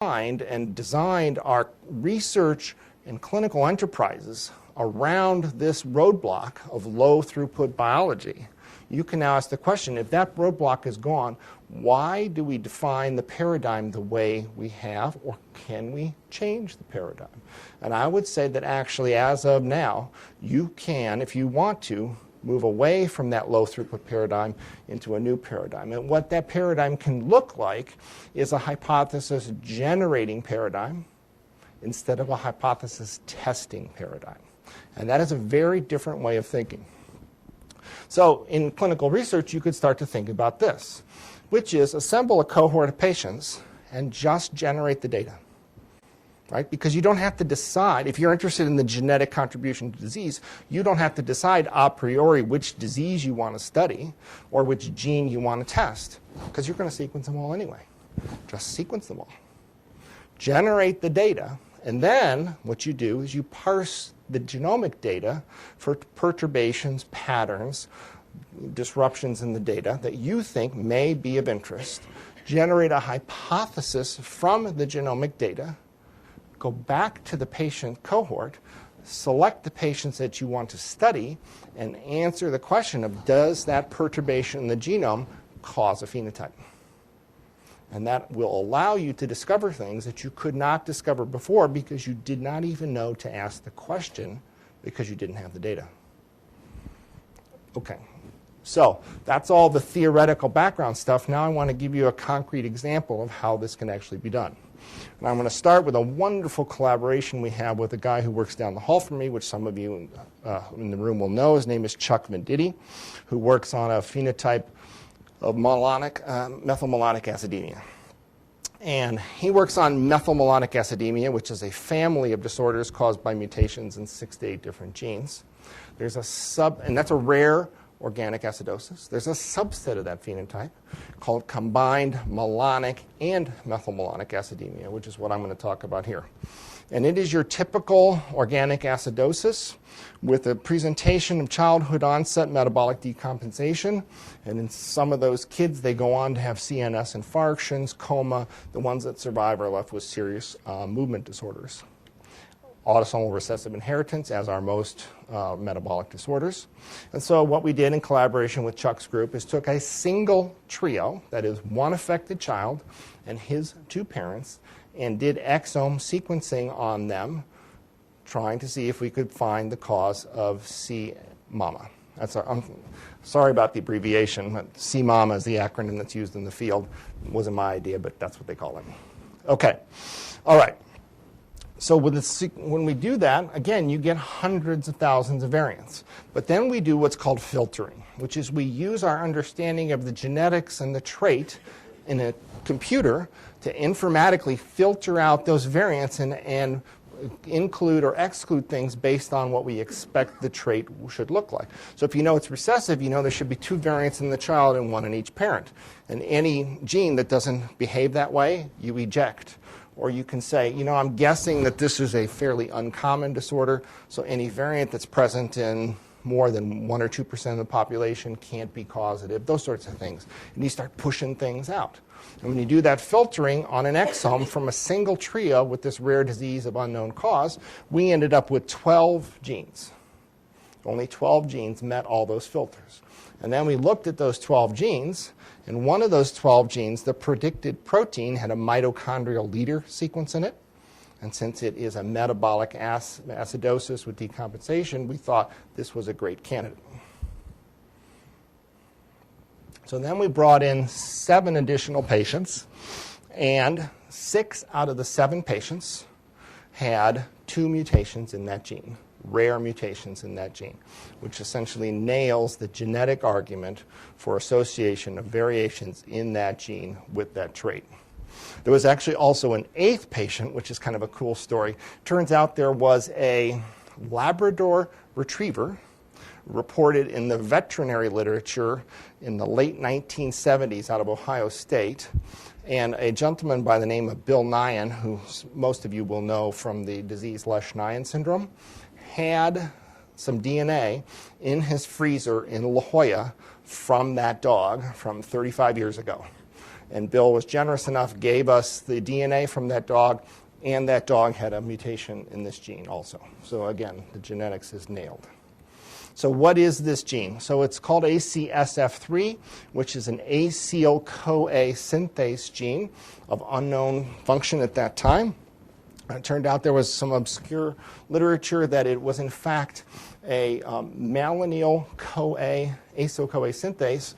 and designed our research and clinical enterprises around this roadblock of low throughput biology, you can now ask the question, if that roadblock is gone, why do we define the paradigm the way we have, or can we change the paradigm? And I would say that actually, as of now, you can, if you want to, move away from that low throughput paradigm into a new paradigm. And what that paradigm can look like is a hypothesis generating paradigm instead of a hypothesis testing paradigm. And that is a very different way of thinking. So in clinical research, you could start to think about this, which is assemble a cohort of patients and just generate the data. Right? Because you don't have to decide, if you're interested in the genetic contribution to disease, you don't have to decide a priori which disease you want to study or which gene you want to test, because you're going to sequence them all anyway. Just sequence them all. Generate the data, and then what you do is you parse the genomic data for perturbations, patterns, disruptions in the data that you think may be of interest, generate a hypothesis from the genomic data, go back to the patient cohort, select the patients that you want to study, and answer the question of, does that perturbation in the genome cause a phenotype? And that will allow you to discover things that you could not discover before because you did not even know to ask the question because you didn't have the data. Okay, so that's all the theoretical background stuff. Now I want to give you a concrete example of how this can actually be done. And I'm going to start with a wonderful collaboration we have with a guy who works down the hall from me, which some of you in the room will know. His name is Chuck Venditti, who works on a phenotype of methylmalonic acidemia. And he works on methylmalonic acidemia, which is a family of disorders caused by mutations in 6 to 8 different genes. There's and that's a rare organic acidosis. There's a subset of that phenotype called combined malonic and methylmalonic acidemia, which is what I'm going to talk about here. And it is your typical organic acidosis with a presentation of childhood onset metabolic decompensation. And in some of those kids, they go on to have CNS infarctions, coma. The ones that survive are left with serious movement disorders. Autosomal recessive inheritance, as are most metabolic disorders. And so what we did in collaboration with Chuck's group is took a single trio, that is one affected child and his 2 parents, and did exome sequencing on them, trying to see if we could find the cause of C-MAMA. I'm sorry about the abbreviation, but C-MAMA is the acronym that's used in the field. It wasn't my idea, but that's what they call it. Okay, all right. So when we do that, again, you get hundreds of thousands of variants. But then we do what's called filtering, which is we use our understanding of the genetics and the trait in a computer to informatically filter out those variants and include or exclude things based on what we expect the trait should look like. So if you know it's recessive, you know there should be 2 variants in the child and 1 in each parent. And any gene that doesn't behave that way, you eject. Or you can say, you know, I'm guessing that this is a fairly uncommon disorder, so any variant that's present in more than 1 or 2% of the population can't be causative, those sorts of things. And you start pushing things out. And when you do that filtering on an exome from a single trio with this rare disease of unknown cause, we ended up with 12 genes. Only 12 genes met all those filters. And then we looked at those 12 genes, and one of those 12 genes, the predicted protein, had a mitochondrial leader sequence in it. And since it is a metabolic acidosis with decompensation, we thought this was a great candidate. So then we brought in 7 additional patients, and 6 out of the 7 patients had 2 mutations in that gene, rare mutations in that gene, which essentially nails the genetic argument for association of variations in that gene with that trait. There was actually also an 8th patient, which is kind of a cool story. Turns out there was a Labrador retriever reported in the veterinary literature in the late 1970s out of Ohio State. And a gentleman by the name of Bill Nyan, who most of you will know from the disease Lesch-Nyhan syndrome, had some DNA in his freezer in La Jolla from that dog from 35 years ago. And Bill was generous enough, gave us the DNA from that dog, and that dog had a mutation in this gene also. So again, the genetics is nailed. So what is this gene? So it's called ACSF3, which is an acyl-CoA synthase gene of unknown function at that time. It turned out there was some obscure literature that it was in fact a malonyl-CoA, acyl-CoA synthase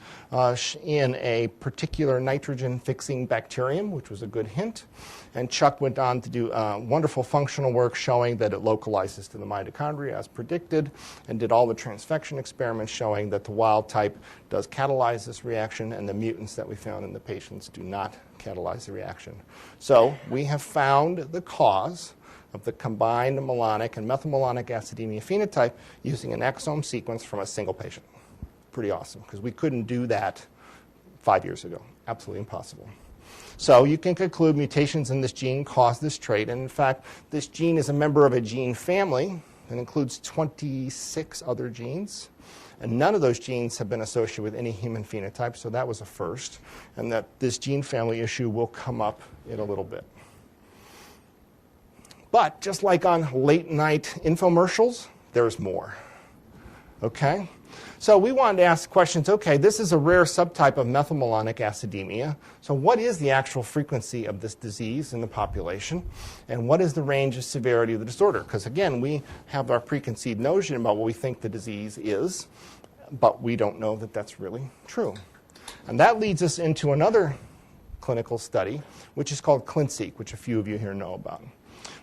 in a particular nitrogen-fixing bacterium, which was a good hint. And Chuck went on to do wonderful functional work showing that it localizes to the mitochondria as predicted, and did all the transfection experiments showing that the wild type does catalyze this reaction, and the mutants that we found in the patients do not catalyze the reaction. So we have found the cause of the combined malonic and methylmalonic acidemia phenotype using an exome sequence from a single patient. Pretty awesome, because we couldn't do that 5 years ago. Absolutely impossible. So you can conclude mutations in this gene cause this trait. And in fact, this gene is a member of a gene family that includes 26 other genes. And none of those genes have been associated with any human phenotype, so that was a first. And that this gene family issue will come up in a little bit. But just like on late night infomercials, there's more. Okay? So we wanted to ask questions, okay, this is a rare subtype of methylmalonic acidemia. So what is the actual frequency of this disease in the population? And what is the range of severity of the disorder? Because again, we have our preconceived notion about what we think the disease is, but we don't know that that's really true. And that leads us into another clinical study, which is called Quincy, which a few of you here know about.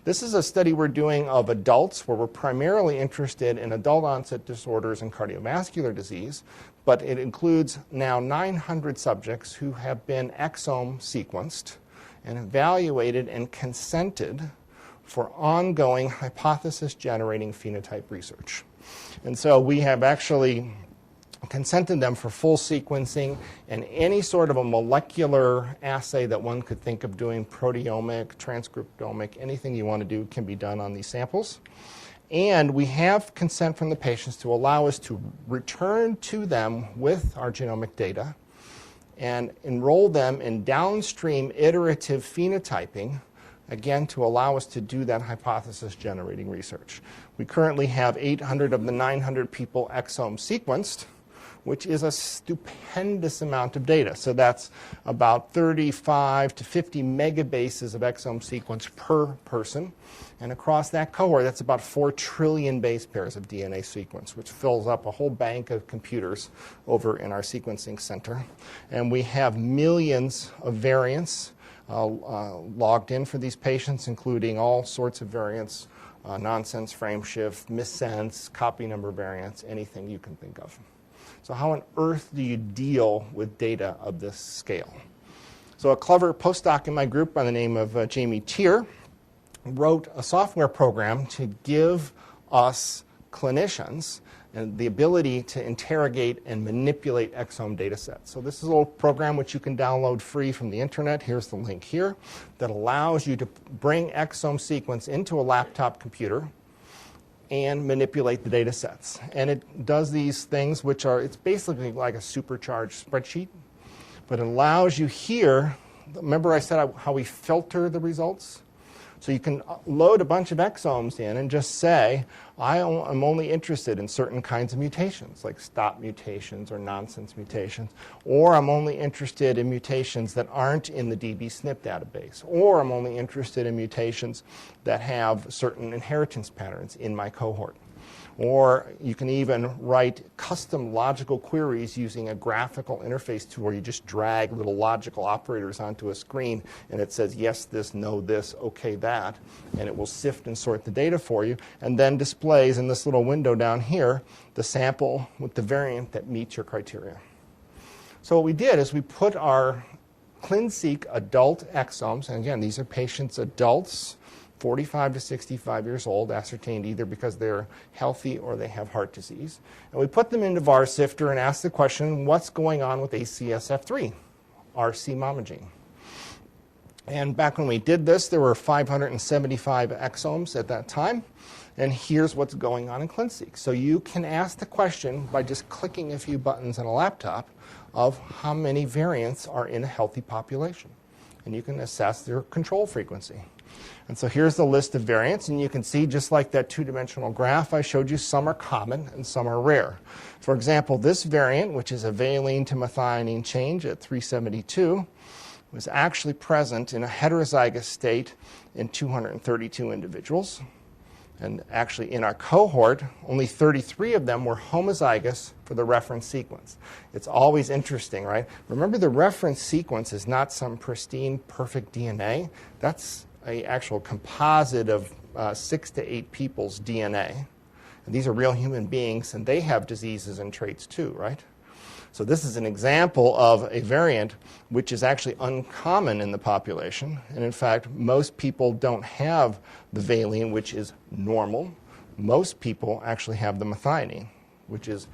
This is a study we're doing of adults where we're primarily interested in adult onset disorders and cardiovascular disease, but it includes now 900 subjects who have been exome sequenced and evaluated and consented for ongoing hypothesis-generating phenotype research. And so we have actually consented them for full sequencing and any sort of a molecular assay that one could think of doing, proteomic, transcriptomic, anything you want to do can be done on these samples. And we have consent from the patients to allow us to return to them with our genomic data and enroll them in downstream iterative phenotyping, again, to allow us to do that hypothesis-generating research. We currently have 800 of the 900 people exome sequenced, which is a stupendous amount of data. So that's about 35 to 50 megabases of exome sequence per person. And across that cohort, that's about 4 trillion base pairs of DNA sequence, which fills up a whole bank of computers over in our sequencing center. And we have millions of variants logged in for these patients, including all sorts of variants, nonsense frameshift, missense, copy number variants, anything you can think of. So how on earth do you deal with data of this scale? So a clever postdoc in my group by the name of Jamie Tier wrote a software program to give us clinicians and the ability to interrogate and manipulate exome data sets. So this is a little program which you can download free from the internet. Here's the link here that allows you to bring exome sequence into a laptop computer and manipulate the data sets. And it does these things which are, it's basically like a supercharged spreadsheet, but it allows you here, remember I said how we filter the results? So you can load a bunch of exomes in and just say, I'm only interested in certain kinds of mutations, like stop mutations or nonsense mutations, or I'm only interested in mutations that aren't in the dbSNP database, or I'm only interested in mutations that have certain inheritance patterns in my cohort. Or you can even write custom logical queries using a graphical interface tool where you just drag little logical operators onto a screen and it says yes, this, no, this, okay, that, and it will sift and sort the data for you and then displays in this little window down here the sample with the variant that meets your criteria. So what we did is we put our ClinSeq adult exomes, and again, these are patients, adults, 45 to 65 years old, ascertained either because they're healthy or they have heart disease. And we put them into VARSifter and asked the question, what's going on with ACSF3, our C-mama gene? And back when we did this, there were 575 exomes at that time. And here's what's going on in ClinSeq. So you can ask the question by just clicking a few buttons on a laptop of how many variants are in a healthy population. And you can assess their control frequency. And so here's the list of variants, and you can see, just like that two-dimensional graph I showed you, some are common and some are rare. For example, this variant, which is a valine to methionine change at 372, was actually present in a heterozygous state in 232 individuals. And actually, in our cohort, only 33 of them were homozygous for the reference sequence. It's always interesting, right? Remember, the reference sequence is not some pristine, perfect DNA. That's an actual composite of 6 to 8 people's DNA. And these are real human beings, and they have diseases and traits too, right? So this is an example of a variant which is actually uncommon in the population. And in fact, most people don't have the valine, which is normal. Most people actually have the methionine, which is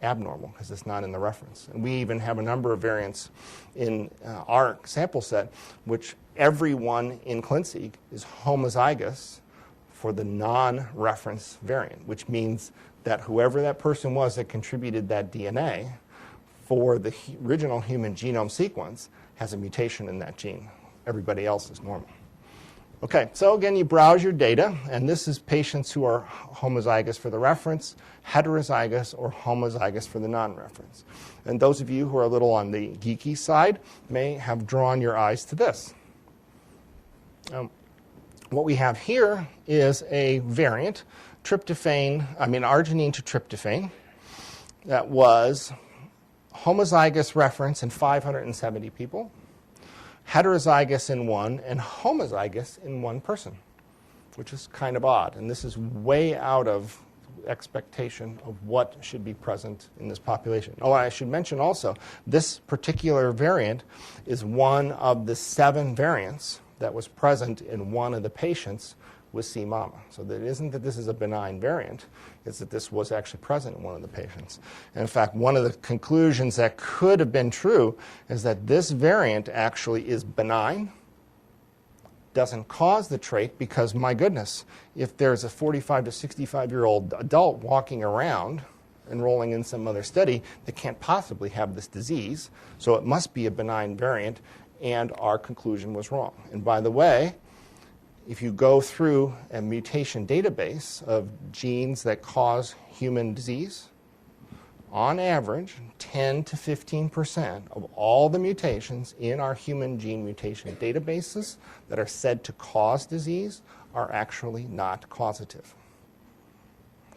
abnormal because it's not in the reference. And we even have a number of variants in our sample set, which everyone in Quincy is homozygous for the non-reference variant, which means that whoever that person was that contributed that DNA for the original human genome sequence has a mutation in that gene. Everybody else is normal. Okay, so again, you browse your data, and this is patients who are homozygous for the reference, heterozygous, or homozygous for the non-reference. And those of you who are a little on the geeky side may have drawn your eyes to this. What we have here is a variant, arginine to tryptophan, that was homozygous reference in 570 people, heterozygous in 1, and homozygous in 1 person, which is kind of odd. And this is way out of expectation of what should be present in this population. Oh, I should mention also, this particular variant is one of the 7 variants that was present in one of the patients with C-mama. So that it isn't that this is a benign variant, it's that this was actually present in one of the patients. And in fact, one of the conclusions that could have been true is that this variant actually is benign, doesn't cause the trait, because, my goodness, if there's a 45 to 65-year-old adult walking around enrolling in some other study that can't possibly have this disease, so it must be a benign variant, and our conclusion was wrong. And by the way, if you go through a mutation database of genes that cause human disease, on average, 10 to 15% of all the mutations in our human gene mutation databases that are said to cause disease are actually not causative.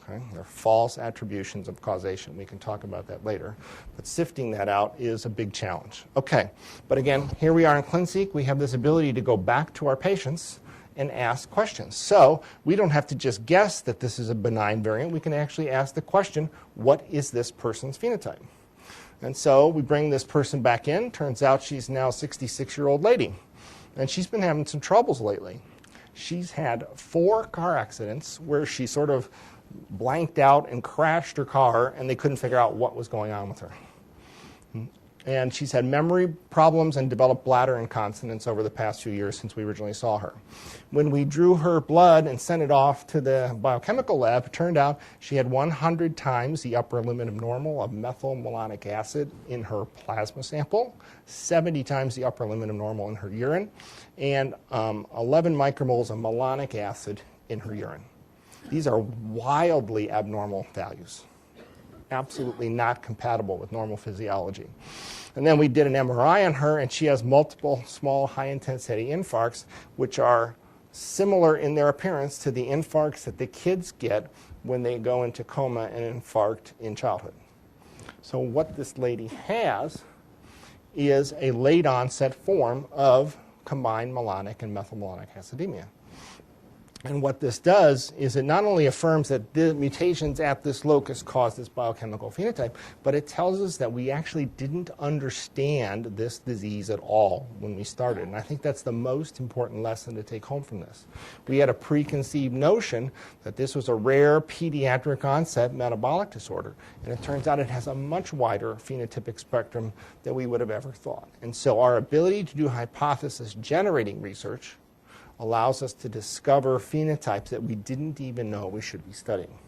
Okay? They're false attributions of causation. We can talk about that later. But sifting that out is a big challenge. Okay, but again, here we are in Quincy. We have this ability to go back to our patients and ask questions. So we don't have to just guess that this is a benign variant. We can actually ask the question, what is this person's phenotype? And so we bring this person back in. Turns out she's now a 66-year-old lady. And she's been having some troubles lately. She's had 4 car accidents where she sort of blanked out and crashed her car, and they couldn't figure out what was going on with her. And she's had memory problems and developed bladder incontinence over the past few years since we originally saw her. When we drew her blood and sent it off to the biochemical lab, it turned out she had 100 times the upper limit of normal of methylmalonic acid in her plasma sample, 70 times the upper limit of normal in her urine, and 11 micromoles of malonic acid in her urine. These are wildly abnormal values. Absolutely not compatible with normal physiology. And then we did an MRI on her, and she has multiple small high-intensity infarcts, which are similar in their appearance to the infarcts that the kids get when they go into coma and infarct in childhood. So what this lady has is a late-onset form of combined malonic and methylmalonic acidemia. And what this does is it not only affirms that the mutations at this locus cause this biochemical phenotype, but it tells us that we actually didn't understand this disease at all when we started. And I think that's the most important lesson to take home from this. We had a preconceived notion that this was a rare pediatric onset metabolic disorder. And it turns out it has a much wider phenotypic spectrum than we would have ever thought. And so our ability to do hypothesis generating research allows us to discover phenotypes that we didn't even know we should be studying.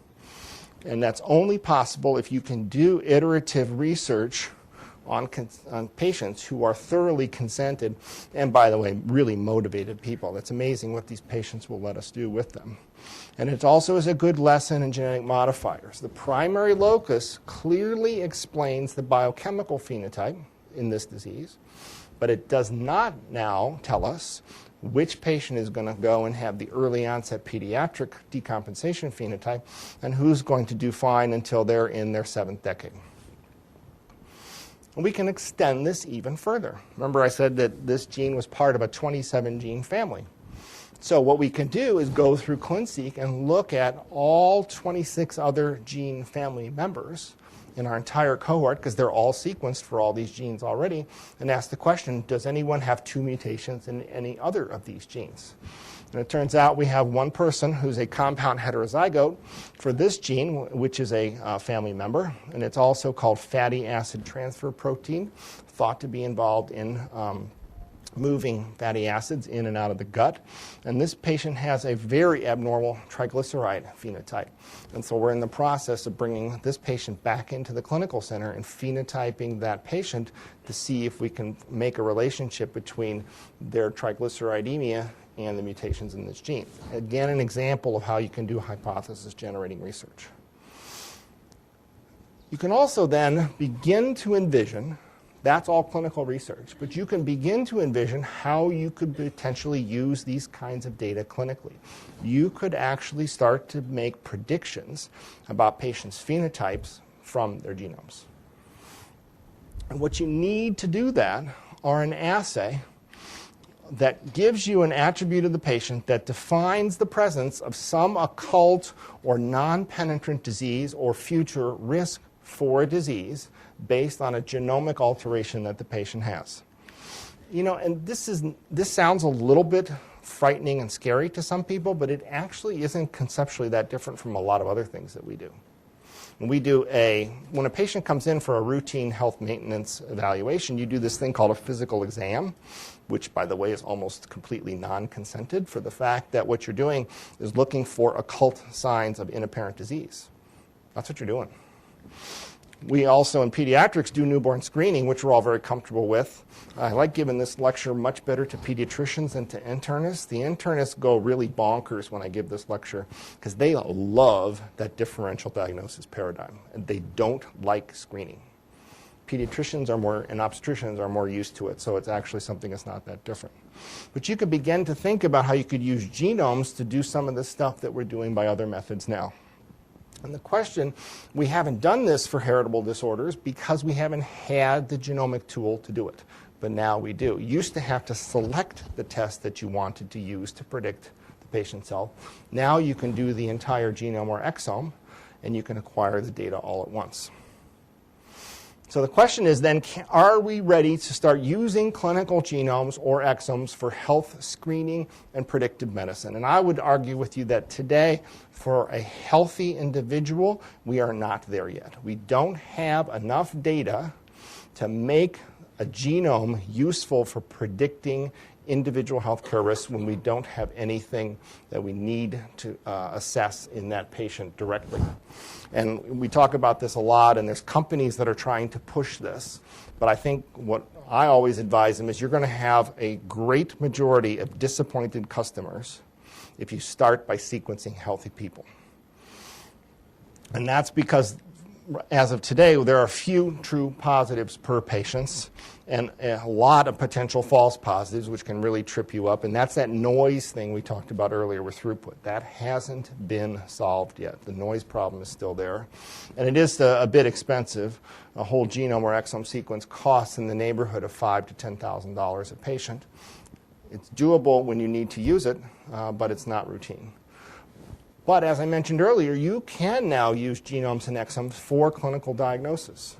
And that's only possible if you can do iterative research on patients who are thoroughly consented and, by the way, really motivated people. It's amazing what these patients will let us do with them. And it also is a good lesson in genetic modifiers. The primary locus clearly explains the biochemical phenotype in this disease, but it does not now tell us which patient is going to go and have the early onset pediatric decompensation phenotype and who's going to do fine until they're in their 7th decade. And we can extend this even further. Remember I said that this gene was part of a 27-gene family. So what we can do is go through Quincy and look at all 26 other gene family members in our entire cohort, because they're all sequenced for all these genes already, and ask the question, does anyone have 2 mutations in any other of these genes? And it turns out we have one person who's a compound heterozygote for this gene, which is a family member, and it's also called fatty acid transfer protein, thought to be involved in moving fatty acids in and out of the gut. And this patient has a very abnormal triglyceride phenotype. And so we're in the process of bringing this patient back into the clinical center and phenotyping that patient to see if we can make a relationship between their triglyceridemia and the mutations in this gene. Again, an example of how you can do hypothesis-generating research. You can also then begin to envision, that's all clinical research, but you can begin to envision how you could potentially use these kinds of data clinically. You could actually start to make predictions about patients' phenotypes from their genomes. And what you need to do that are an assay that gives you an attribute of the patient that defines the presence of some occult or non-penetrant disease or future risk for a disease based on a genomic alteration that the patient has. You know, and this sounds a little bit frightening and scary to some people, but it actually isn't conceptually that different from a lot of other things that we do. When a patient comes in for a routine health maintenance evaluation, you do this thing called a physical exam, which, by the way, is almost completely non-consented for the fact that what you're doing is looking for occult signs of inapparent disease. That's what you're doing. We also, in pediatrics, do newborn screening, which we're all very comfortable with. I like giving this lecture much better to pediatricians than to internists. The internists go really bonkers when I give this lecture because they love that differential diagnosis paradigm, and they don't like screening. Pediatricians and obstetricians are more used to it, so it's actually something that's not that different. But you could begin to think about how you could use genomes to do some of the stuff that we're doing by other methods now. And the question, we haven't done this for heritable disorders because we haven't had the genomic tool to do it. But now we do. You used to have to select the test that you wanted to use to predict the patient's health. Now you can do the entire genome or exome, and you can acquire the data all at once. So the question is then, are we ready to start using clinical genomes or exomes for health screening and predictive medicine? And I would argue with you that today, for a healthy individual, we are not there yet. We don't have enough data to make a genome useful for predicting individual healthcare risks when we don't have anything that we need to assess in that patient directly. And we talk about this a lot, and there's companies that are trying to push this. But I think what I always advise them is you're going to have a great majority of disappointed customers if you start by sequencing healthy people. And that's because, as of today, there are few true positives per patient and a lot of potential false positives, which can really trip you up. And that's that noise thing we talked about earlier with throughput. That hasn't been solved yet. The noise problem is still there. And it is a bit expensive. A whole genome or exome sequence costs in the neighborhood of $5,000 to $10,000 a patient. It's doable when you need to use it, but it's not routine. But as I mentioned earlier, you can now use genomes and exomes for clinical diagnosis.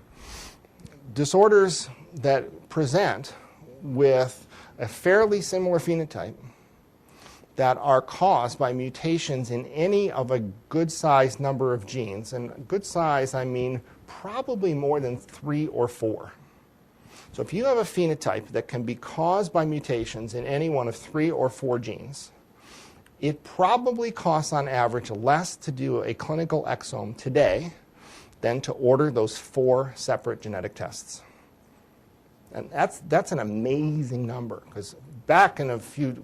Disorders that present with a fairly similar phenotype that are caused by mutations in any of a good-sized number of genes, and good size, I mean probably more than 3 or 4. So if you have a phenotype that can be caused by mutations in any one of 3 or 4 genes, it probably costs on average less to do a clinical exome today than to order those 4 separate genetic tests. And that's an amazing number, because back in a few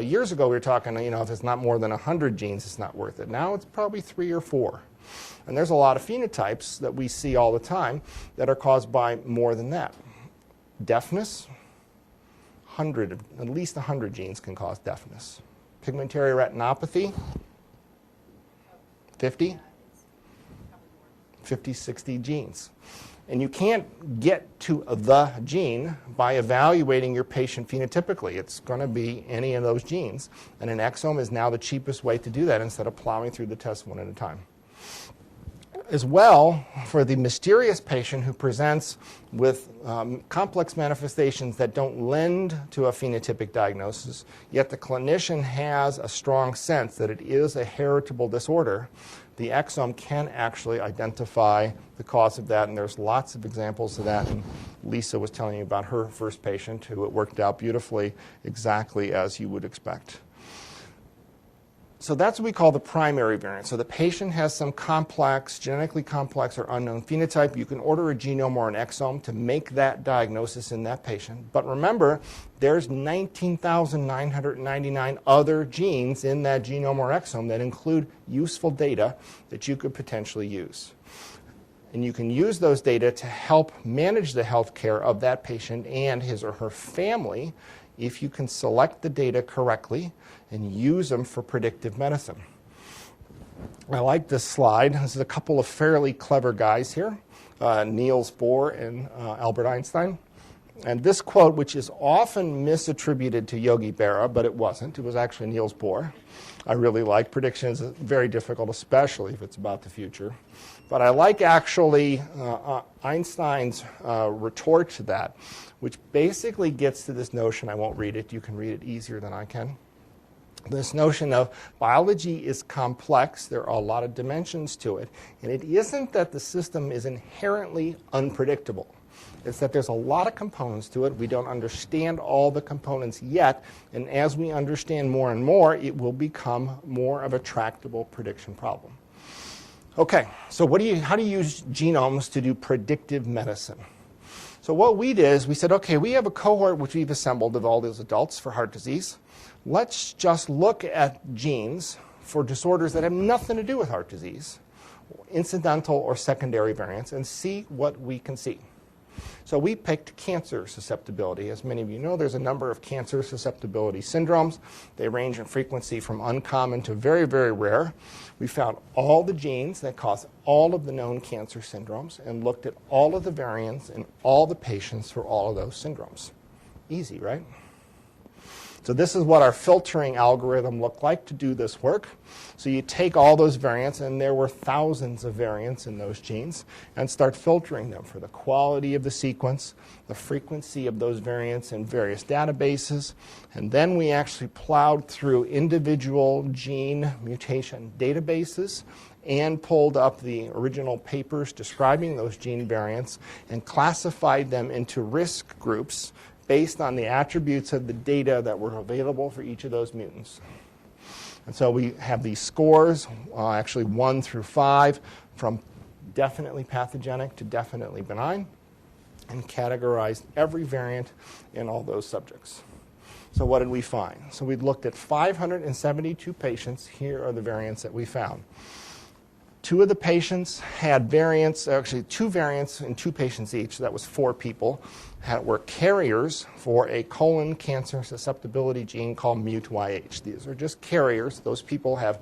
years ago we were talking, if it's not more than 100 genes, it's not worth it. Now it's probably 3 or 4. And there's a lot of phenotypes that we see all the time that are caused by more than that. Deafness, at least 100 genes can cause deafness. Pigmentary retinopathy, 50, 60 genes. And you can't get to the gene by evaluating your patient phenotypically. It's going to be any of those genes. And an exome is now the cheapest way to do that instead of plowing through the tests one at a time. As well, for the mysterious patient who presents with complex manifestations that don't lend to a phenotypic diagnosis, yet the clinician has a strong sense that it is a heritable disorder, the exome can actually identify the cause of that, and there's lots of examples of that. And Lisa was telling you about her first patient who it worked out beautifully, exactly as you would expect. So that's what we call the primary variant. So the patient has some complex, genetically complex or unknown phenotype. You can order a genome or an exome to make that diagnosis in that patient. But remember, there's 19,999 other genes in that genome or exome that include useful data that you could potentially use. And you can use those data to help manage the health care of that patient and his or her family if you can select the data correctly and use them for predictive medicine. I like this slide. This is a couple of fairly clever guys here, Niels Bohr and Albert Einstein. And this quote, which is often misattributed to Yogi Berra, but it wasn't. It was actually Niels Bohr. I really like predictions. It's very difficult, especially if it's about the future. But I like actually Einstein's retort to that, which basically gets to this notion. I won't read it. You can read it easier than I can. This notion of biology is complex. There are a lot of dimensions to it. And it isn't that the system is inherently unpredictable. It's that there's a lot of components to it. We don't understand all the components yet. And as we understand more and more, it will become more of a tractable prediction problem. OK, so how do you use genomes to do predictive medicine? So what we did is we said, OK, we have a cohort which we've assembled of all those adults for heart disease. Let's just look at genes for disorders that have nothing to do with heart disease, incidental or secondary variants, and see what we can see. So we picked cancer susceptibility. As many of you know, there's a number of cancer susceptibility syndromes. They range in frequency from uncommon to very, very rare. We found all the genes that cause all of the known cancer syndromes and looked at all of the variants in all the patients for all of those syndromes. Easy, right? So this is what our filtering algorithm looked like to do this work. So you take all those variants, and there were thousands of variants in those genes, and start filtering them for the quality of the sequence, the frequency of those variants in various databases. And then we actually plowed through individual gene mutation databases and pulled up the original papers describing those gene variants and classified them into risk groups based on the attributes of the data that were available for each of those mutants. And so we have these scores, actually 1 through 5, from definitely pathogenic to definitely benign, and categorized every variant in all those subjects. So what did we find? So we looked at 572 patients. Here are the variants that we found. 2 of the patients had variants, actually 2 variants in 2 patients each. That was 4 people. Were carriers for a colon cancer susceptibility gene called MUT-YH. These are just carriers. Those people have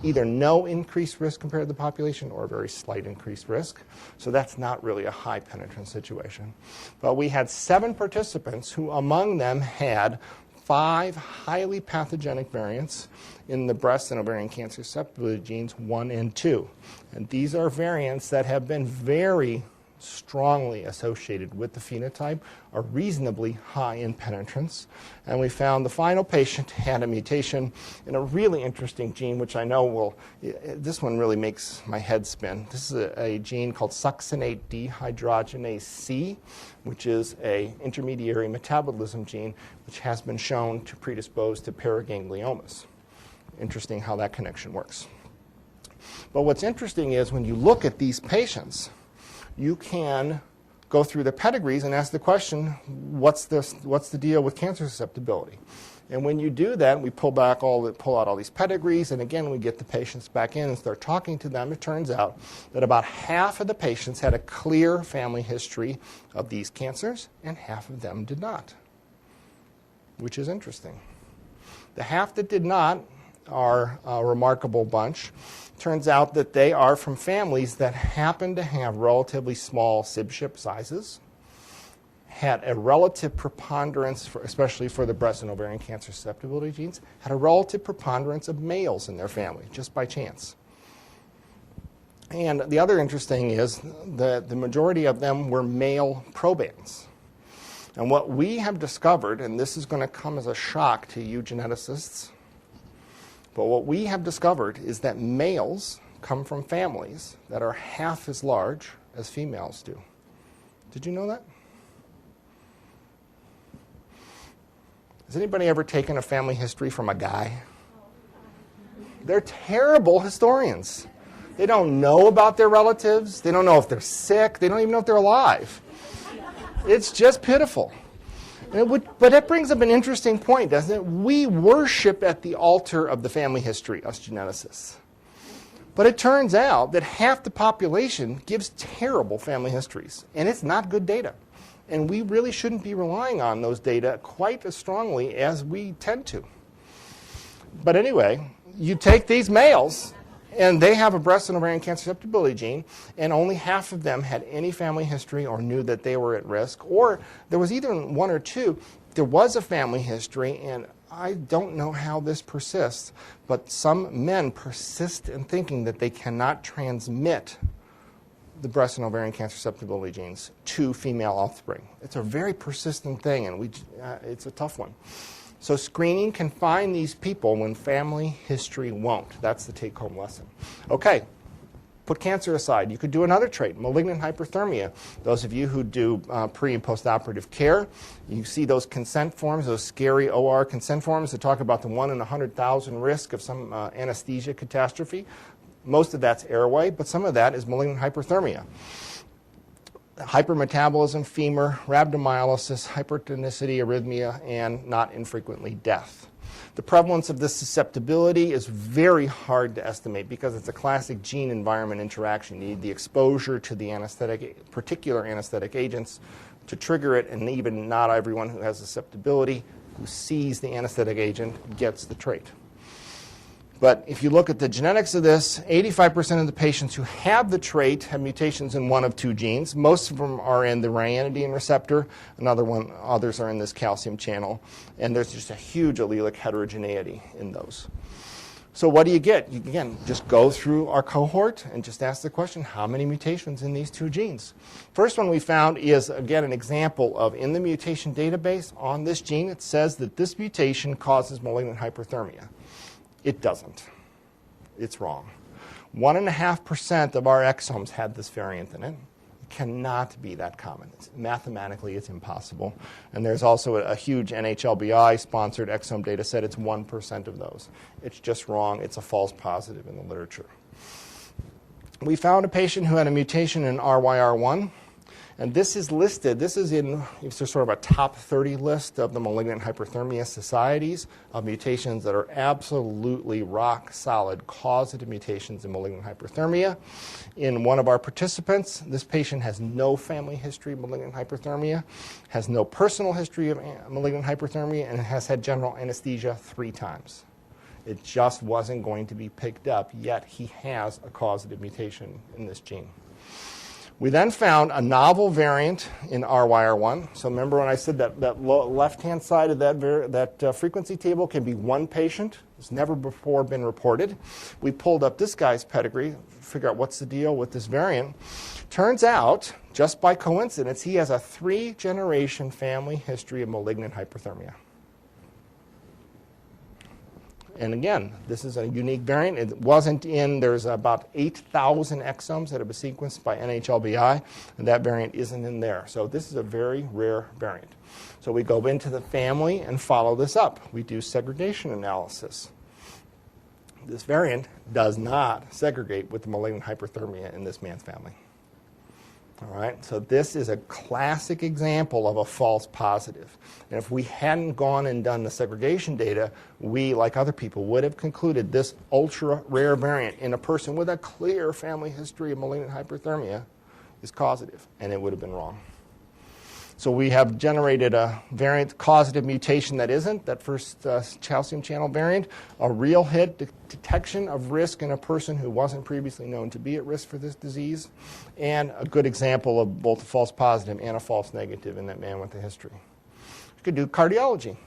either no increased risk compared to the population or a very slight increased risk. So that's not really a high penetrance situation. But we had 7 participants who among them had 5 highly pathogenic variants in the breast and ovarian cancer susceptibility genes 1 and 2. And these are variants that have been very strongly associated with the phenotype, are reasonably high in penetrance. And we found the final patient had a mutation in a really interesting gene, which I know this one really makes my head spin. This is a gene called succinate dehydrogenase C, which is an intermediary metabolism gene, which has been shown to predispose to paragangliomas. Interesting how that connection works. But what's interesting is when you look at these patients, you can go through the pedigrees and ask the question, what's the deal with cancer susceptibility? And when you do that, we pull out all these pedigrees, and again, we get the patients back in and start talking to them. It turns out that about half of the patients had a clear family history of these cancers, and half of them did not, which is interesting. The half that did not are a remarkable bunch. Turns out that they are from families that happen to have relatively small SIB sizes, had a relative preponderance, especially for the breast and ovarian cancer susceptibility genes, had a relative preponderance of males in their family, just by chance. And the other interesting is that the majority of them were male probands. And what we have discovered, and this is going to come as a shock to you geneticists, but what we have discovered is that males come from families that are half as large as females do. Did you know that? Has anybody ever taken a family history from a guy? They're terrible historians. They don't know about their relatives. They don't know if they're sick. They don't even know if they're alive. It's just pitiful. But it brings up an interesting point, doesn't it? We worship at the altar of the family history, us geneticists. But it turns out that half the population gives terrible family histories, and it's not good data. And we really shouldn't be relying on those data quite as strongly as we tend to. But anyway, you take these males, and they have a breast and ovarian cancer susceptibility gene, and only half of them had any family history or knew that they were at risk. Or there was either one or two, there was a family history, and I don't know how this persists, but some men persist in thinking that they cannot transmit the breast and ovarian cancer susceptibility genes to female offspring. It's a very persistent thing, and it's a tough one. So screening can find these people when family history won't. That's the take-home lesson. Okay, put cancer aside. You could do another trait, malignant hyperthermia. Those of you who do pre- and post-operative care, you see those consent forms, those scary OR consent forms that talk about the 1 in 100,000 risk of some anesthesia catastrophe. Most of that's airway, but some of that is malignant hyperthermia. Hypermetabolism, femur, rhabdomyolysis, hypertonicity, arrhythmia, and not infrequently death. The prevalence of this susceptibility is very hard to estimate because it's a classic gene-environment interaction. You need the exposure to the particular anesthetic agents to trigger it, and even not everyone who has susceptibility who sees the anesthetic agent gets the trait. But if you look at the genetics of this, 85% of the patients who have the trait have mutations in one of two genes. Most of them are in the ryanodine receptor. Others are in this calcium channel. And there's just a huge allelic heterogeneity in those. So what do you get? You, again, just go through our cohort and just ask the question, how many mutations in these two genes? First one we found is, again, an example of in the mutation database on this gene, it says that this mutation causes malignant hyperthermia. It doesn't. It's wrong. 1.5% of our exomes had this variant in it. It cannot be that common. Mathematically, it's impossible. And there's also a huge NHLBI-sponsored exome data set. It's 1% of those. It's just wrong. It's a false positive in the literature. We found a patient who had a mutation in RYR1. And this is listed, this is sort of a top 30 list of the malignant hyperthermia societies of mutations that are absolutely rock solid causative mutations in malignant hyperthermia. In one of our participants, this patient has no family history of malignant hyperthermia, has no personal history of malignant hyperthermia, and has had general anesthesia 3 times. It just wasn't going to be picked up, yet he has a causative mutation in this gene. We then found a novel variant in RYR1. So remember when I said that left-hand side of that frequency table can be one patient. It's never before been reported. We pulled up this guy's pedigree, figure out what's the deal with this variant. Turns out, just by coincidence, he has a 3-generation family history of malignant hyperthermia. And again, this is a unique variant. It wasn't there's about 8,000 exomes that have been sequenced by NHLBI, and that variant isn't in there. So this is a very rare variant. So we go into the family and follow this up. We do segregation analysis. This variant does not segregate with the malignant hyperthermia in this man's family. All right, so this is a classic example of a false positive. And if we hadn't gone and done the segregation data, we, like other people, would have concluded this ultra-rare variant in a person with a clear family history of malignant hyperthermia is causative, and it would have been wrong. So we have generated a variant causative mutation that isn't, that first calcium channel variant, a real hit detection of risk in a person who wasn't previously known to be at risk for this disease, and a good example of both a false positive and a false negative in that man with the history. We could do cardiology.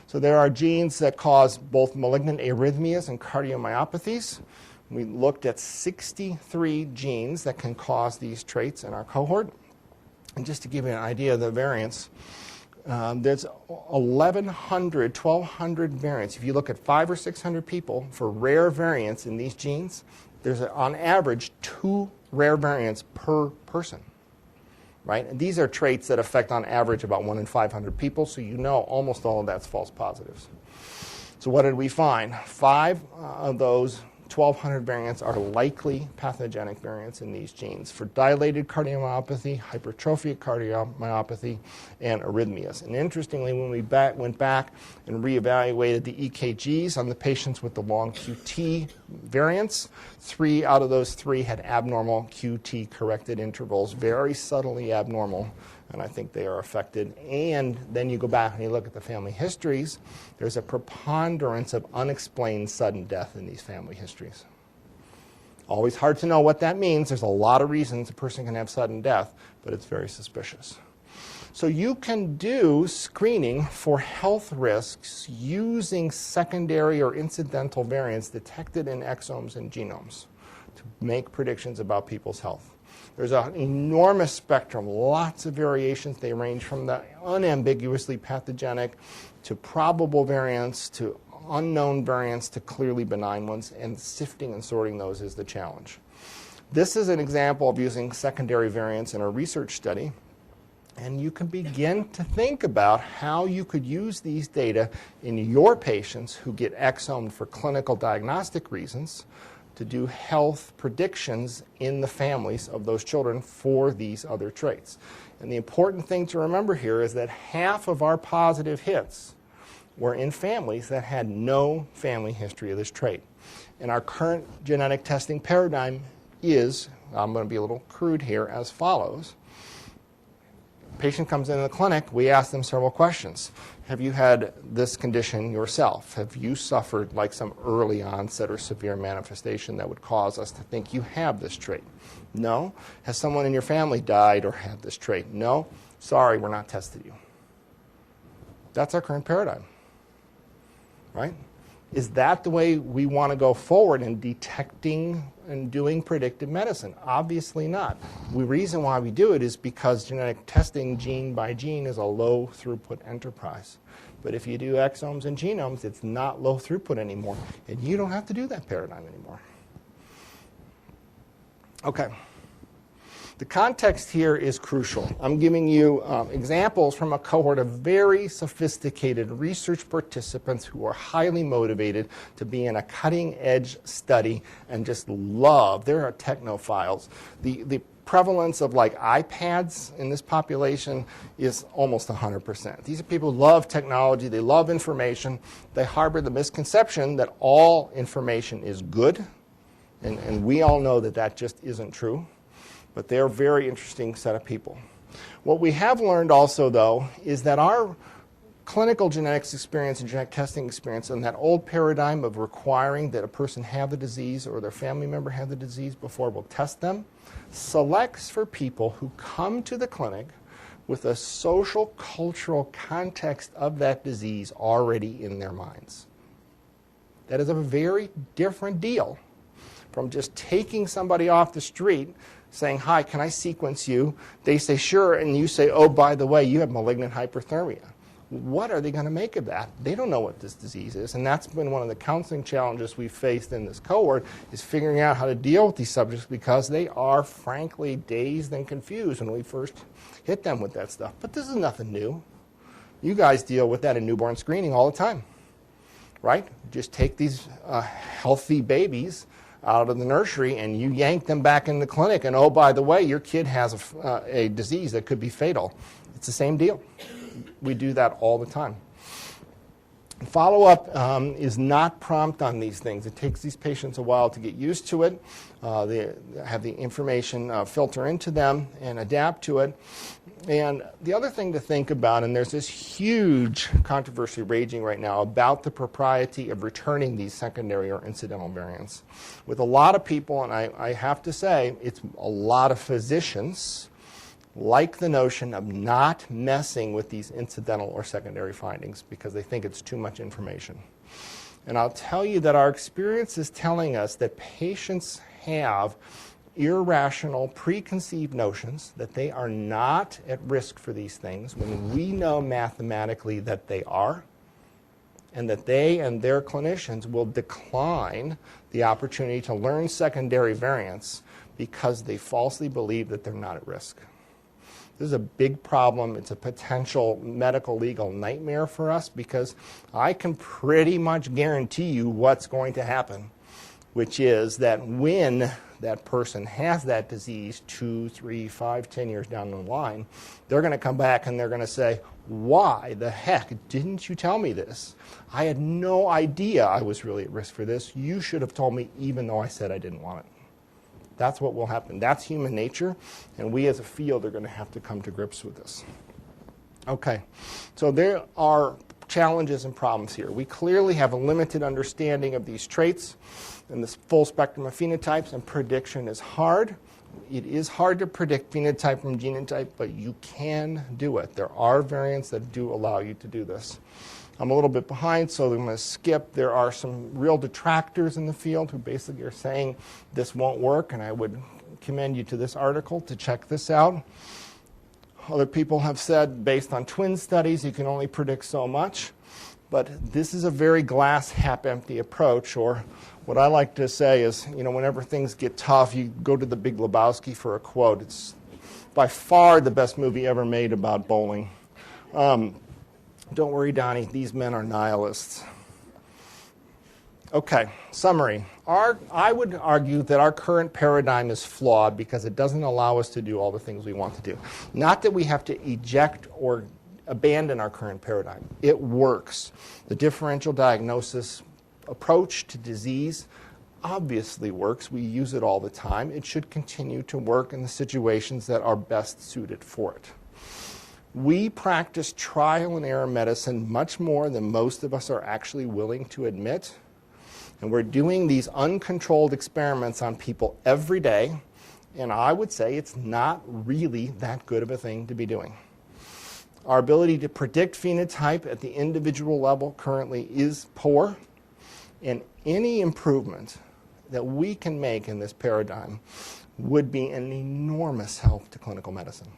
So there are genes that cause both malignant arrhythmias and cardiomyopathies. We looked at 63 genes that can cause these traits in our cohort. And just to give you an idea of the variants, there's 1,200 variants. If you look at 500 or 600 people for rare variants in these genes, there's on average 2 rare variants per person. Right? And these are traits that affect on average about 1 in 500 people, so you know almost all of that's false positives. So what did we find? 5 of those 1,200 variants are likely pathogenic variants in these genes for dilated cardiomyopathy, hypertrophic cardiomyopathy, and arrhythmias. And interestingly, when we went back and reevaluated the EKGs on the patients with the long QT variants, 3 out of those 3 had abnormal QT corrected intervals, very subtly abnormal. And I think they are affected. And then you go back and you look at the family histories, there's a preponderance of unexplained sudden death in these family histories. Always hard to know what that means. There's a lot of reasons a person can have sudden death, but it's very suspicious. So you can do screening for health risks using secondary or incidental variants detected in exomes and genomes to make predictions about people's health. There's an enormous spectrum, lots of variations. They range from the unambiguously pathogenic to probable variants to unknown variants to clearly benign ones, and sifting and sorting those is the challenge. This is an example of using secondary variants in a research study, and you can begin to think about how you could use these data in your patients who get exomed for clinical diagnostic reasons to do health predictions in the families of those children for these other traits. And the important thing to remember here is that half of our positive hits were in families that had no family history of this trait. And our current genetic testing paradigm is, I'm going to be a little crude here, as follows. Patient comes into the clinic, we ask them several questions. Have you had this condition yourself? Have you suffered like some early onset or severe manifestation that would cause us to think you have this trait? No. Has someone in your family died or had this trait? No. Sorry, we're not testing you. That's our current paradigm, right? Is that the way we want to go forward in detecting and doing predictive medicine? Obviously not. The reason why we do it is because genetic testing gene by gene is a low throughput enterprise. But if you do exomes and genomes, it's not low throughput anymore, and you don't have to do that paradigm anymore. Okay. The context here is crucial. I'm giving you examples from a cohort of very sophisticated research participants who are highly motivated to be in a cutting-edge study and just love. They're technophiles. The prevalence of like iPads in this population is almost 100%. These are people who love technology. They love information. They harbor the misconception that all information is good, and we all know that that just isn't true. But they're a very interesting set of people. What we have learned also, though, is that our clinical genetics experience and genetic testing experience and that old paradigm of requiring that a person have the disease or their family member have the disease before we'll test them selects for people who come to the clinic with a social, cultural context of that disease already in their minds. That is a very different deal from just taking somebody off the street saying, hi, can I sequence you? They say, sure, and you say, oh, by the way, you have malignant hyperthermia. What are they going to make of that? They don't know what this disease is, and that's been one of the counseling challenges we've faced in this cohort, is figuring out how to deal with these subjects because they are, frankly, dazed and confused when we first hit them with that stuff. But this is nothing new. You guys deal with that in newborn screening all the time, right? Just take these healthy babies out of the nursery and you yank them back in the clinic, and oh, by the way, your kid has a disease that could be fatal. It's the same deal. We do that all the time. Follow-up is not prompt on these things. It takes these patients a while to get used to it. They have the information filter into them and adapt to it. And the other thing to think about, and there's this huge controversy raging right now about the propriety of returning these secondary or incidental variants. With a lot of people, and I have to say, it's a lot of physicians like the notion of not messing with these incidental or secondary findings because they think it's too much information. And I'll tell you that our experience is telling us that patients have irrational, preconceived notions that they are not at risk for these things when we know mathematically that they are, and that they and their clinicians will decline the opportunity to learn secondary variants because they falsely believe that they're not at risk. This is a big problem. It's a potential medical legal nightmare for us because I can pretty much guarantee you what's going to happen, which is that when that person has that disease 2, 3, 5, 10 years down the line, they're going to come back and they're going to say, why the heck didn't you tell me this? I had no idea I was really at risk for this. You should have told me even though I said I didn't want it. That's what will happen. That's human nature, and we as a field are going to have to come to grips with this. Okay, so there are challenges and problems here. We clearly have a limited understanding of these traits and this full spectrum of phenotypes, and prediction is hard. It is hard to predict phenotype from genotype, but you can do it. There are variants that do allow you to do this. I'm a little bit behind, so I'm going to skip. There are some real detractors in the field who basically are saying this won't work, and I would commend you to this article to check this out. Other people have said, based on twin studies, you can only predict so much, but this is a very glass half empty approach, or what I like to say is, whenever things get tough, you go to the Big Lebowski for a quote. It's by far the best movie ever made about bowling. Don't worry, Donnie, these men are nihilists. Okay, summary. I would argue that our current paradigm is flawed because it doesn't allow us to do all the things we want to do. Not that we have to eject or abandon our current paradigm. It works. The differential diagnosis approach to disease obviously works. We use it all the time. It should continue to work in the situations that are best suited for it. We practice trial and error medicine much more than most of us are actually willing to admit. And we're doing these uncontrolled experiments on people every day. And I would say it's not really that good of a thing to be doing. Our ability to predict phenotype at the individual level currently is poor. And any improvement that we can make in this paradigm would be an enormous help to clinical medicine.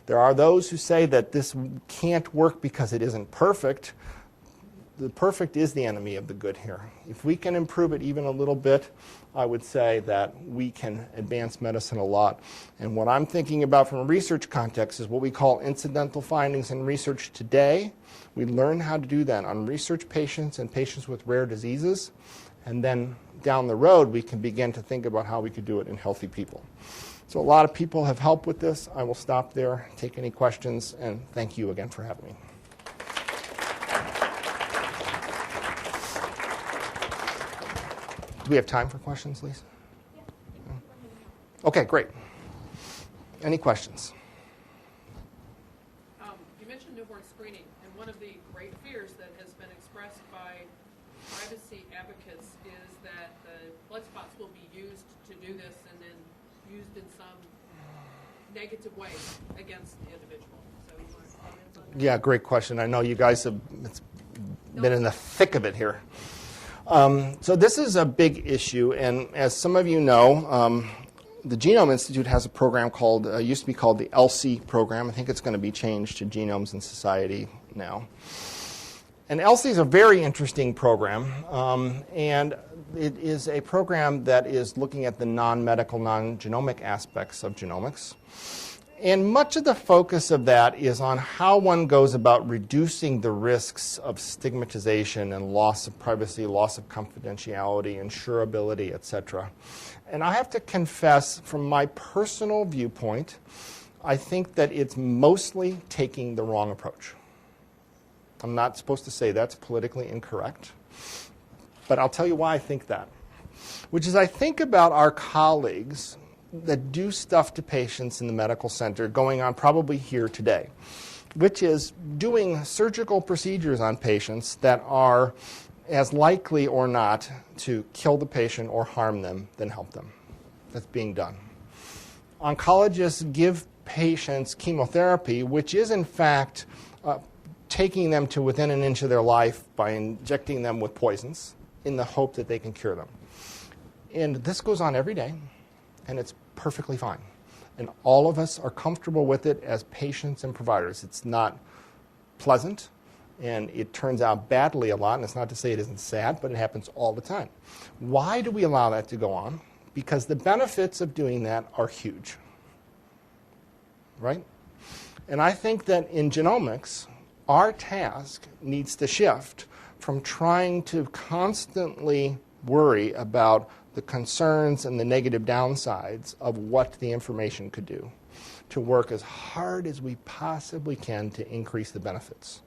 There are those who say that this can't work because it isn't perfect. The perfect is the enemy of the good here. If we can improve it even a little bit, I would say that we can advance medicine a lot. And what I'm thinking about from a research context is what we call incidental findings in research today. We learn how to do that on research patients and patients with rare diseases. And then down the road, we can begin to think about how we could do it in healthy people. So a lot of people have helped with this. I will stop there, take any questions, and thank you again for having me. Do we have time for questions, Lisa? Okay, great. Any questions? You mentioned newborn screening, and one of the great fears that has been expressed by privacy advocates is that the blood spots will be used to do this and then used in some negative way against the individual. So you want to comment on that? Yeah, great question. I know you guys have been in the thick of it here. So this is a big issue, and as some of you know, the Genome Institute has a program called, used to be called the ELSI program. I think it's going to be changed to Genomes in Society now. And ELSI is a very interesting program, and it is a program that is looking at the non-medical, non-genomic aspects of genomics. And much of the focus of that is on how one goes about reducing the risks of stigmatization and loss of privacy, loss of confidentiality, insurability, etc. And I have to confess, from my personal viewpoint, I think that it's mostly taking the wrong approach. I'm not supposed to say that's politically incorrect, but I'll tell you why I think that. Which is, I think about our colleagues that do stuff to patients in the medical center going on probably here today, which is doing surgical procedures on patients that are as likely or not to kill the patient or harm them than help them. That's being done. Oncologists give patients chemotherapy, which is in fact taking them to within an inch of their life by injecting them with poisons in the hope that they can cure them. And this goes on every day, and it's perfectly fine. And all of us are comfortable with it as patients and providers. It's not pleasant, and it turns out badly a lot, and it's not to say it isn't sad, but it happens all the time. Why do we allow that to go on? Because the benefits of doing that are huge, right? And I think that in genomics, our task needs to shift from trying to constantly worry about the concerns and the negative downsides of what the information could do, to work as hard as we possibly can to increase the benefits.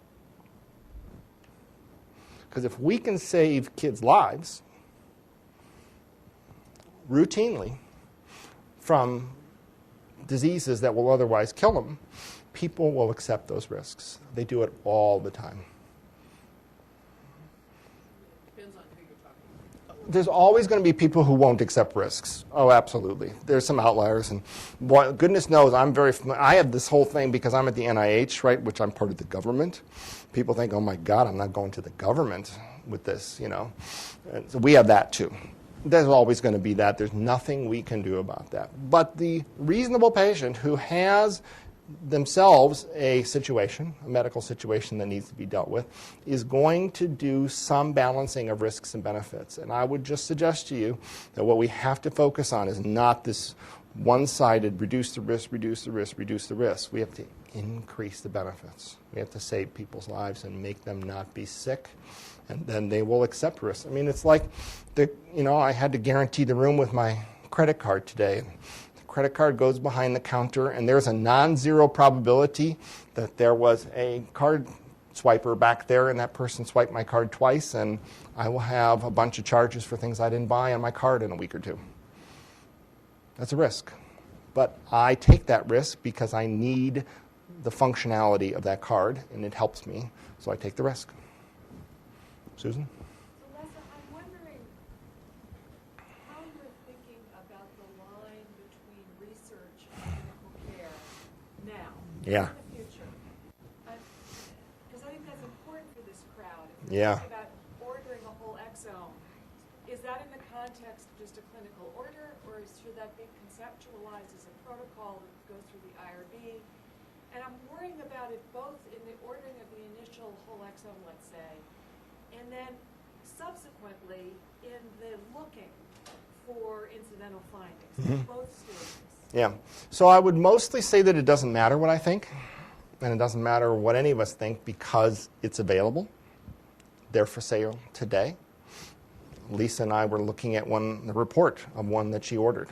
Because if we can save kids' lives routinely from diseases that will otherwise kill them, people will accept those risks. They do it all the time. There's always going to be people who won't accept risks. Oh, absolutely. There's some outliers, and goodness knows I'm very familiar. I have this whole thing because I'm at the NIH, right, which I'm part of the government. People think, oh my God, I'm not going to the government with this, you know. And so we have that too. There's always going to be that. There's nothing we can do about that. But the reasonable patient who has themselves a situation, a medical situation that needs to be dealt with, is going to do some balancing of risks and benefits. And I would just suggest to you that what we have to focus on is not this one-sided reduce the risk, reduce the risk, reduce the risk. We have to increase the benefits. We have to save people's lives and make them not be sick, and then they will accept risk. I mean, it's like, I had to guarantee the room with my credit card today. Credit card goes behind the counter, and there's a non-zero probability that there was a card swiper back there, and that person swiped my card twice, and I will have a bunch of charges for things I didn't buy on my card in a week or two. That's a risk. But I take that risk because I need the functionality of that card, and it helps me, so I take the risk. Susan? Yeah. In the future. Because I think that's important for this crowd. Yeah. About ordering a whole exome. Is that in the context of just a clinical order, or should that be conceptualized as a protocol that goes through the IRB? And I'm worrying about it both in the ordering of the initial whole exome, let's say, and then subsequently in the looking for incidental findings. Mm-hmm. Both stages. Yeah. So I would mostly say that it doesn't matter what I think, and it doesn't matter what any of us think because it's available. They're for sale today. Lisa and I were looking at the report of one that she ordered.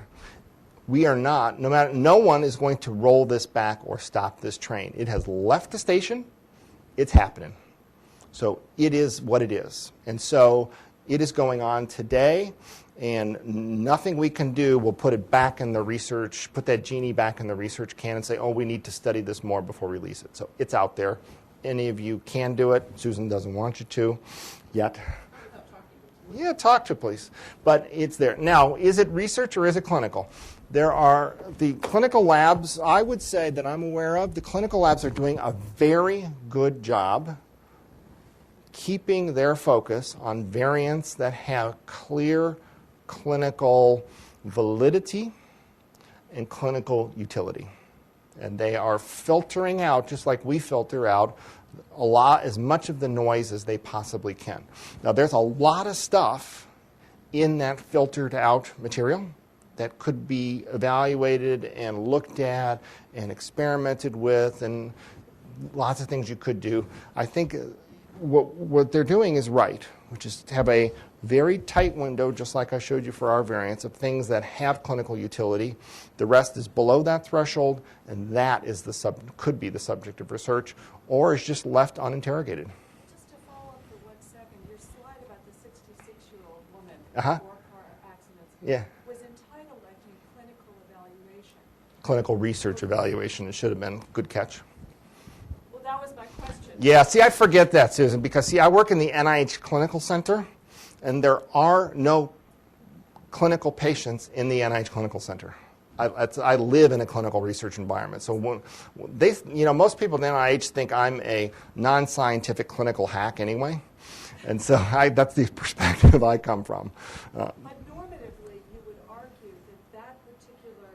We are not, no one is going to roll this back or stop this train. It has left the station. It's happening. So it is what it is. And so it is going on today. And nothing we can do will put it back in the research, put that genie back in the research can and say, oh, we need to study this more before we release it. So it's out there. Any of you can do it. Susan doesn't want you to yet. Yeah, talk to please. But it's there. Now, is it research or is it clinical? There are the clinical labs, I would say that I'm aware of, the clinical labs are doing a very good job keeping their focus on variants that have clear clinical validity and clinical utility. And they are filtering out, just like we filter out, as much of the noise as they possibly can. Now, there's a lot of stuff in that filtered out material that could be evaluated and looked at and experimented with, and lots of things you could do. I think what they're doing is right, which is to have a very tight window, just like I showed you for our variants, of things that have clinical utility. The rest is below that threshold, and that is could be the subject of research, or is just left uninterrogated. Just to follow up for 1 second, your slide about the 66-year-old woman Uh-huh. with 4 car accidents Yeah. was entitled, I think, clinical evaluation. Clinical research evaluation, it should have been. Good catch. Well, that was my question. Yeah, see, I forget that, Susan, because, see, I work in the NIH Clinical Center, and there are no clinical patients in the NIH Clinical Center. I live in a clinical research environment. So when they, most people in the NIH think I'm a non-scientific clinical hack anyway. And so that's the perspective I come from. But normatively, you would argue that that particular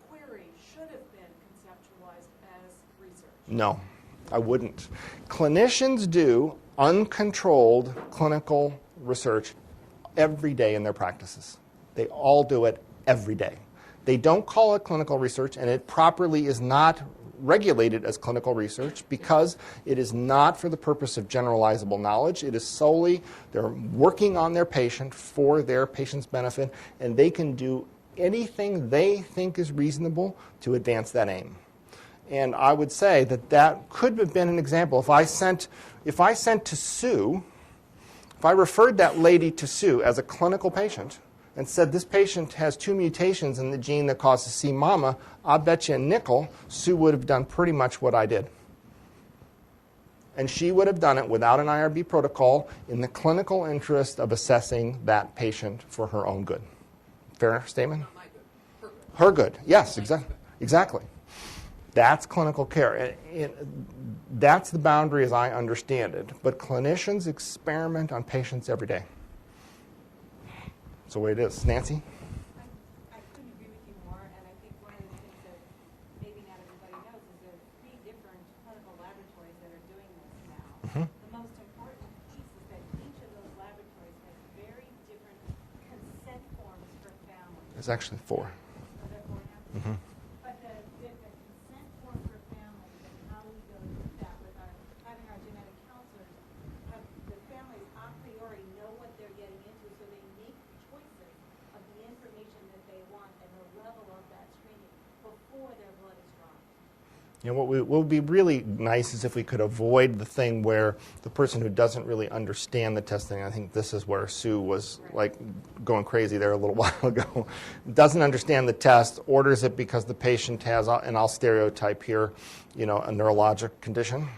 query should have been conceptualized as research. No, I wouldn't. Clinicians do uncontrolled clinical research every day in their practices. They all do it every day. They don't call it clinical research, and it properly is not regulated as clinical research because it is not for the purpose of generalizable knowledge. It is solely, they're working on their patient for their patient's benefit, and they can do anything they think is reasonable to advance that aim. And I would say that that could have been an example. If I sent to Sue, if I referred that lady to Sue as a clinical patient and said this patient has 2 mutations in the gene that causes C-mama, I bet you a nickel Sue would have done pretty much what I did. And she would have done it without an IRB protocol in the clinical interest of assessing that patient for her own good. Fair statement? Not my good. Her good. Yes, exactly. That's clinical care. That's the boundary as I understand it. But clinicians experiment on patients every day. That's the way it is. Nancy? I couldn't agree with you more, and I think one of the things that maybe not everybody knows is there are 3 different clinical laboratories that are doing this now. Mm-hmm. The most important piece is that each of those laboratories has very different consent forms for families. There's actually 4. Are there 4 now? Mm-hmm. But the consent form for families and how we go with that with having our genetic counselors, the families a priori know what they're getting into, so they make choices of the information that they want and the level of that screening before their blood is drawn. What would be really nice is if we could avoid the thing where the person who doesn't really understand the testing, I think this is where Sue was like going crazy there a little while ago, doesn't understand the test, orders it because the patient has, and I'll stereotype here, a neurologic condition.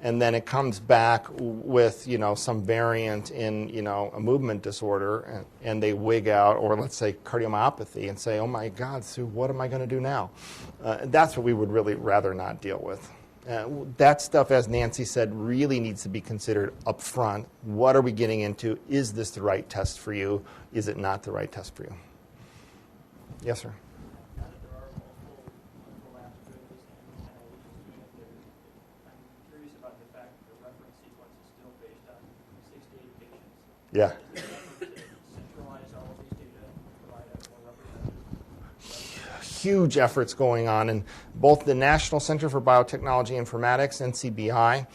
And then it comes back with, some variant in, a movement disorder, and they wig out, or let's say cardiomyopathy, and say, oh my God, Sue, what am I going to do now? That's what we would really rather not deal with. That stuff, as Nancy said, really needs to be considered up front. What are we getting into? Is this the right test for you? Is it not the right test for you? Yes, sir. Now that there are multiple labs doing this and NIH is doing it, I'm curious about the fact that the reference sequence is still based on 6 to 8 patients. Yeah. Is there an effort to centralize all of these data and provide a more representative? Huge efforts going on in both the National Center for Biotechnology and Informatics, NCBI,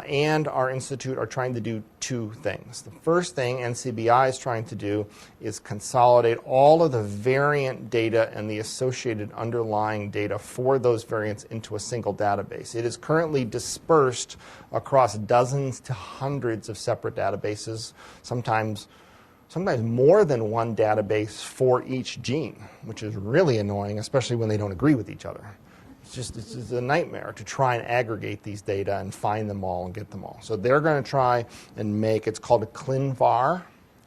and our institute are trying to do 2 things. The first thing NCBI is trying to do is consolidate all of the variant data and the associated underlying data for those variants into a single database. It is currently dispersed across dozens to hundreds of separate databases, sometimes more than one database for each gene, which is really annoying, especially when they don't agree with each other. It's just a nightmare to try and aggregate these data and find them all and get them all. So they're going to try and it's called a ClinVar,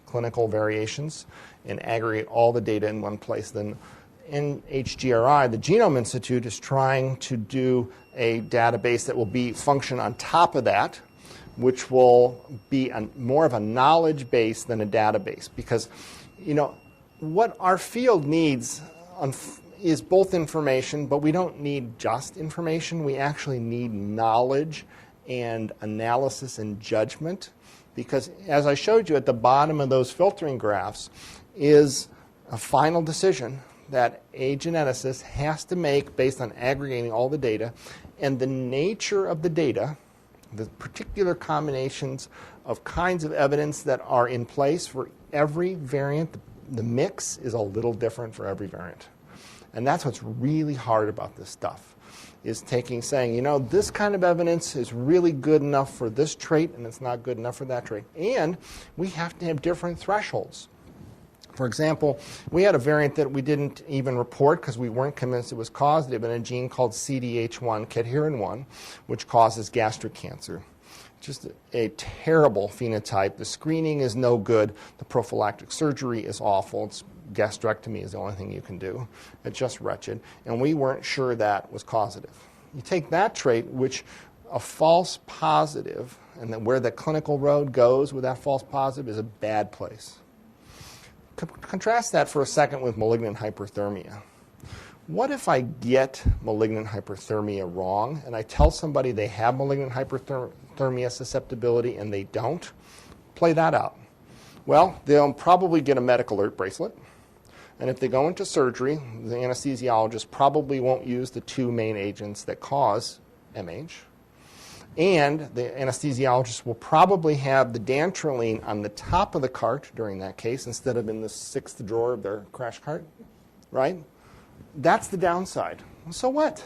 clinical variations, and aggregate all the data in one place. Then NHGRI, the Genome Institute, is trying to do a database that will function on top of that, which will be more of a knowledge base than a database. Because, what our field needs is both information, but we don't need just information. We actually need knowledge and analysis and judgment. Because as I showed you at the bottom of those filtering graphs is a final decision that a geneticist has to make based on aggregating all the data, and the nature of the data, the particular combinations of kinds of evidence that are in place for every variant. The mix is a little different for every variant. And that's what's really hard about this stuff, is saying, you know, this kind of evidence is really good enough for this trait and it's not good enough for that trait. And we have to have different thresholds. For example, we had a variant that we didn't even report because we weren't convinced it was causative in a gene called CDH1, cadherin-1, which causes gastric cancer. Just a terrible phenotype. The screening is no good. The prophylactic surgery is awful. Gastrectomy is the only thing you can do. It's just wretched. And we weren't sure that was causative. You take that trait, which a false positive, and then where the clinical road goes with that false positive is a bad place. Contrast that for a second with malignant hyperthermia. What if I get malignant hyperthermia wrong and I tell somebody they have malignant hyperthermia susceptibility and they don't? Play that out. Well, they'll probably get a medical alert bracelet. And if they go into surgery, the anesthesiologist probably won't use the two main agents that cause MH. And the anesthesiologist will probably have the dantrolene on the top of the cart during that case instead of in the sixth drawer of their crash cart, right? That's the downside. So what?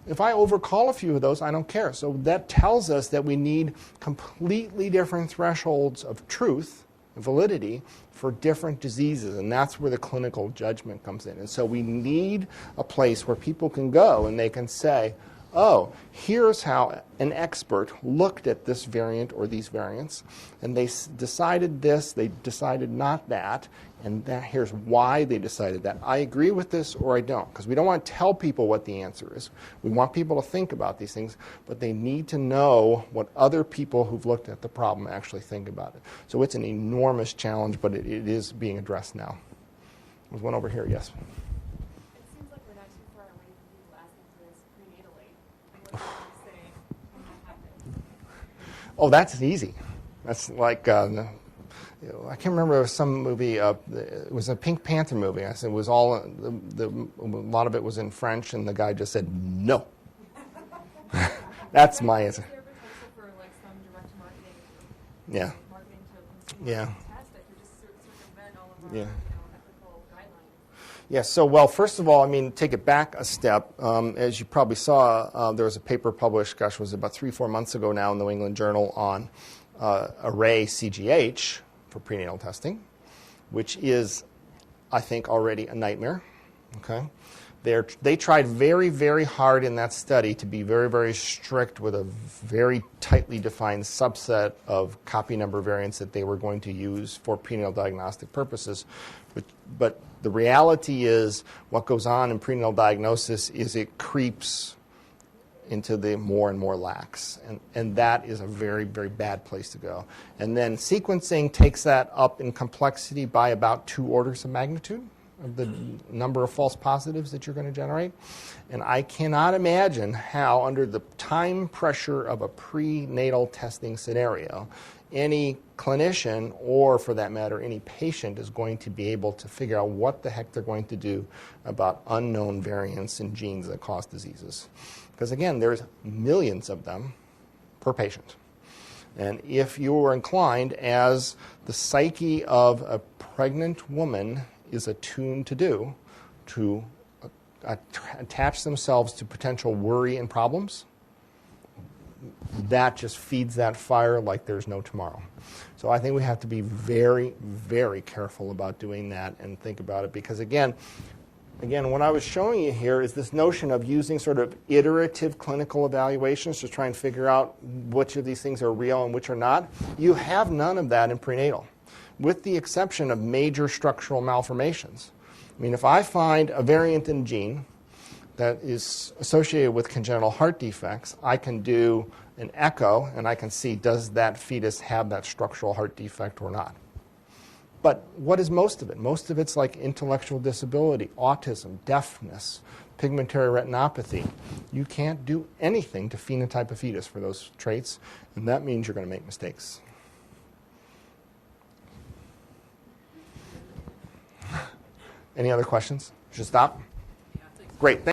If I overcall a few of those, I don't care. So that tells us that we need completely different thresholds of truth, validity, for different diseases. And that's where the clinical judgment comes in. And so we need a place where people can go and they can say, oh, here's how an expert looked at this variant or these variants, and they decided this, they decided not that, and here's why they decided that. I agree with this or I don't, because we don't want to tell people what the answer is. We want people to think about these things, but they need to know what other people who've looked at the problem actually think about it. So it's an enormous challenge, but it is being addressed now. There's one over here, yes. Oh, that's easy. That's like, I can't remember, it was some movie, it was a Pink Panther movie. I said it was all, a lot of it was in French, and the guy just said, no. That's my answer. Is there potential for like some direct marketing? Yeah. Marketing to consumer Yeah. test that could just circumvent all of our Yeah. ethical guidelines? Yes, so, well, first of all, I mean, take it back a step. As you probably saw, there was a paper published, gosh, it was about 3-4 months ago now in the New England Journal on array CGH for prenatal testing, which is, I think, already a nightmare. Okay, they tried very, very hard in that study to be very, very strict with a very tightly defined subset of copy number variants that they were going to use for prenatal diagnostic purposes. But the reality is what goes on in prenatal diagnosis is it creeps into the more and more lax. And that is a very, very bad place to go. And then sequencing takes that up in complexity by about 2 orders of magnitude of the number of false positives that you're going to generate. And I cannot imagine how, under the time pressure of a prenatal testing scenario, any clinician, or for that matter, any patient, is going to be able to figure out what the heck they're going to do about unknown variants in genes that cause diseases. Because again, there's millions of them per patient. And if you are inclined, as the psyche of a pregnant woman is attuned to do, to attach themselves to potential worry and problems, that just feeds that fire like there's no tomorrow. So I think we have to be very, very careful about doing that and think about it, because again, what I was showing you here is this notion of using sort of iterative clinical evaluations to try and figure out which of these things are real and which are not. You have none of that in prenatal, with the exception of major structural malformations. I mean, if I find a variant in a gene that is associated with congenital heart defects, I can do an echo and I can see, does that fetus have that structural heart defect or not? But what is most of it? Most of it's like intellectual disability, autism, deafness, pigmentary retinopathy. You can't do anything to phenotype a fetus for those traits, and that means you're going to make mistakes. Any other questions? Should stop? Yeah, I think so. Great.